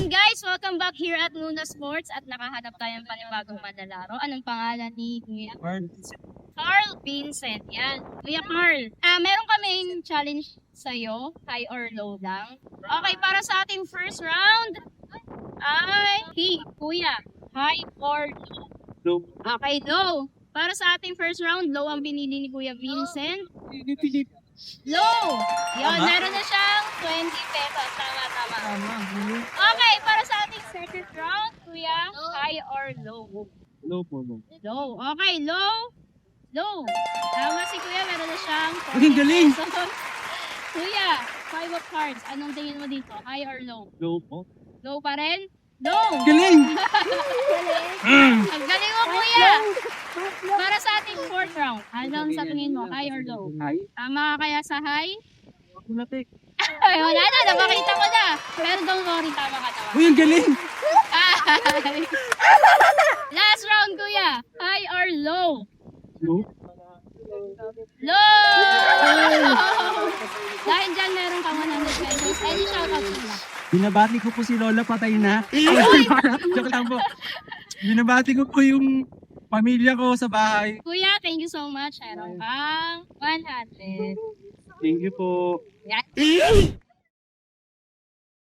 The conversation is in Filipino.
Ayan guys, welcome back here at Luna Sports at nakahanap tayo ng panibagong manlalaro. Anong pangalan ni Kuya? Carl Vincent. Yan. Kuya Carl, meron kaming challenge sa'yo, high or low lang. Okay, para sa ating first round, Kuya, high or low? Low. Okay, low. Para sa ating first round, low ang pinili ni Kuya Vincent. Low! Yun, meron na siyang 20 pesos. Tama. Okay, para sa ating second round, Kuya, high or low? Low po, low. Low. Okay, low. Low. Tama si Kuya, meron na siyang 40 Ang galing! pesos. Kuya, 5 of cards. Anong tingin mo dito? High or low? Low po. Low pa rin? Low! Galing! Ang galing mo, Kuya! Para sa ating fourth round, anong sa tingin mo? High or low? Hi. Tama ka kaya sa high? Matik. Ay, wala na, napakita mo na. Pero don't worry, tama ka. Uy, ang galing! Last round, Kuya. High or low? Low. Low! Dahil dyan, meron ka 100 pesos. Any shoutout sila? Binabati ko po si Lola, patay na. Joke lang po. Binabati ko po yung pamilya ko sa bahay. Kuya, thank you so much. Meron kang 100. Thank you po. Yan.